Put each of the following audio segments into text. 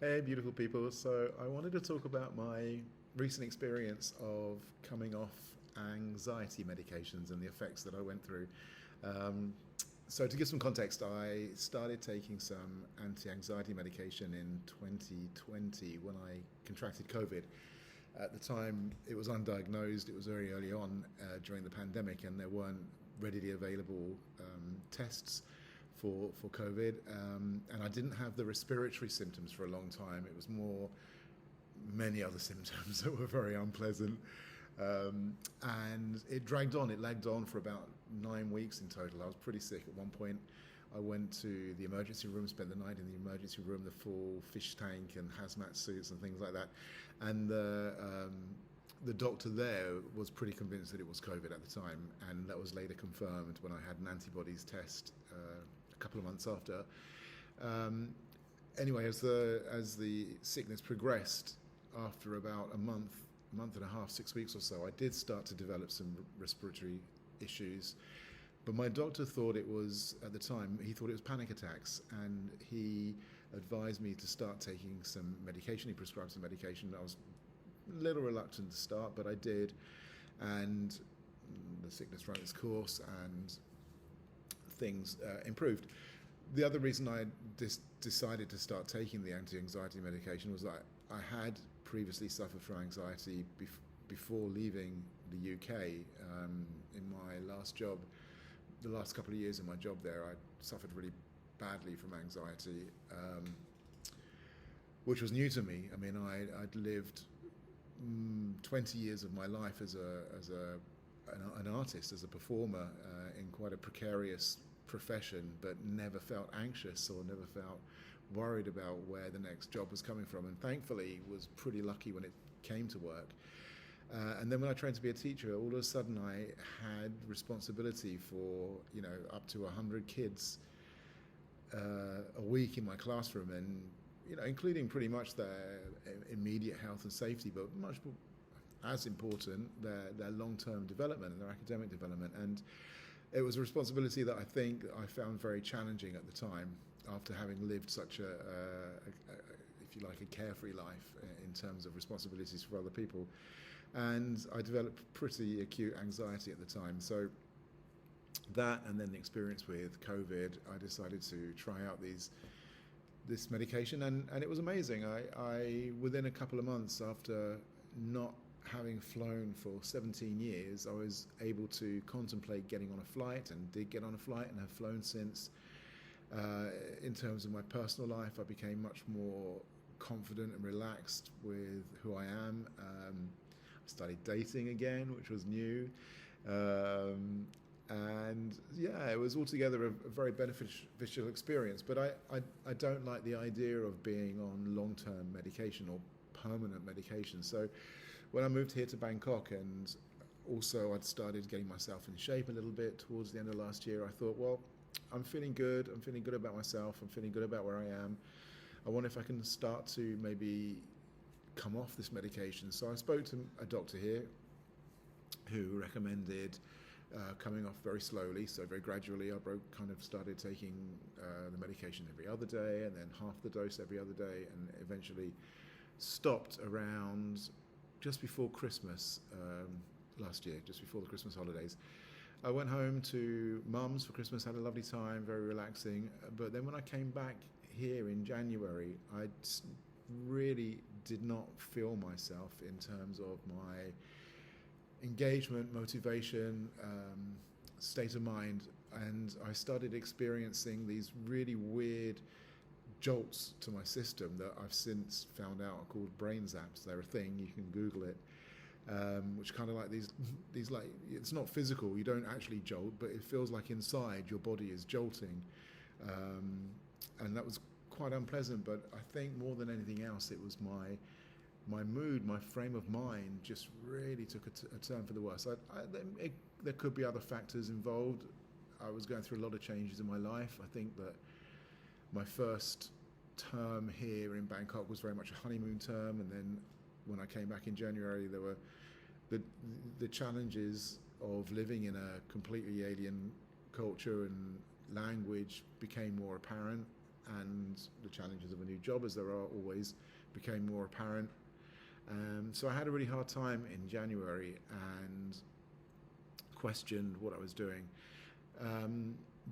Hey, beautiful people. So, I wanted to talk about my recent experience of coming off anxiety medications and the effects that I went through. Um, to give some context, I started taking some anti anxiety medication in 2020 when I contracted COVID. At the time, it was undiagnosed, it was very early on during the pandemic, and there weren't readily available tests for COVID, and I didn't have the respiratory symptoms for a long time. It was more many other symptoms that were very unpleasant, and it dragged on. It lagged on for about 9 weeks in total. I was pretty sick at one point. I went to the emergency room, spent the night in the emergency room, the full fish tank and hazmat suits and things like that, and the doctor there was pretty convinced that it was COVID at the time, and that was later confirmed when I had an antibodies test a couple of months after. Um, anyway, as the sickness progressed, after about month and a half, 6 weeks or so, I did start to develop some respiratory issues. But my doctor thought it was, at the time, he thought it was panic attacks, and he advised me to start taking some medication. He prescribed some medication. I was a little reluctant to start, but I did, and the sickness ran its course, and things improved. The other reason I decided to start taking the anti-anxiety medication was that I had previously suffered from anxiety before leaving the UK. In my last job, the last couple of years in my job there, I suffered really badly from anxiety, which was new to me. I mean, I'd lived 20 years of my life an artist, as a performer, in quite a precarious profession, but never felt anxious or never felt worried about where the next job was coming from, and thankfully was pretty lucky when it came to work. And then when I trained to be a teacher, all of a sudden I had responsibility for up to 100 kids a week in my classroom, and including pretty much their immediate health and safety, but much as important, their long-term development and their academic development. And it was a responsibility that I think I found very challenging at the time, after having lived such if you like, a carefree life in terms of responsibilities for other people. And I developed pretty acute anxiety at the time. So that, and then the experience with COVID, I decided to try out this medication, and it was amazing. I within a couple of months, after not having flown for 17 years, I was able to contemplate getting on a flight, and did get on a flight and have flown since. In terms of my personal life, I became much more confident and relaxed with who I am. I started dating again, which was new. And yeah, it was altogether a very beneficial experience. But I don't like the idea of being on long-term medication or permanent medication. So when I moved here to Bangkok, and also I'd started getting myself in shape a little bit towards the end of last year, I thought, well, I'm feeling good. I'm feeling good about myself. I'm feeling good about where I am. I wonder if I can start to maybe come off this medication. So I spoke to a doctor here who recommended coming off very slowly, so very gradually. I kind of started taking the medication every other day, and then half the dose every other day, and eventually stopped around just before Christmas last year, just before the Christmas holidays. I went home to mum's for Christmas, had a lovely time, very relaxing. But then when I came back here in January, I really did not feel myself in terms of my engagement, motivation, state of mind. And I started experiencing these really weird jolts to my system that I've since found out are called brain zaps. They're a thing, you can Google it. Which kind of like these like, it's not physical, you don't actually jolt, but it feels like inside your body is jolting, and that was quite unpleasant. But I think more than anything else, it was my mood, my frame of mind just really took a turn for the worse. There could be other factors involved. I was going through a lot of changes in my life. I think that my first term here in Bangkok was very much a honeymoon term, and then when I came back in January, there were the challenges of living in a completely alien culture and language became more apparent. and the challenges of a new job, as there are always, became more apparent. So I had a really hard time in January and questioned what I was doing.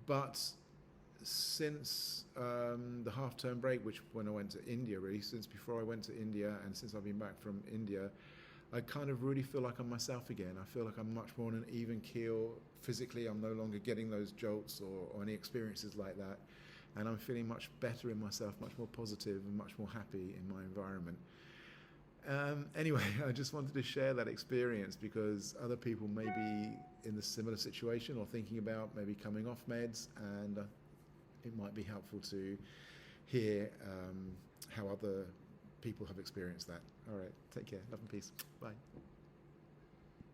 But since the half-term break, which when I went to India, really, since before I went to India and since I've been back from India, I kind of really feel like I'm myself again. I feel like I'm much more on an even keel. Physically, I'm no longer getting those jolts or any experiences like that. And I'm feeling much better in myself, much more positive and much more happy in my environment. Anyway, I just wanted to share that experience because other people may be in the similar situation or thinking about maybe coming off meds, and it might be helpful to hear how other people have experienced that. All right, take care. Love and peace. Bye.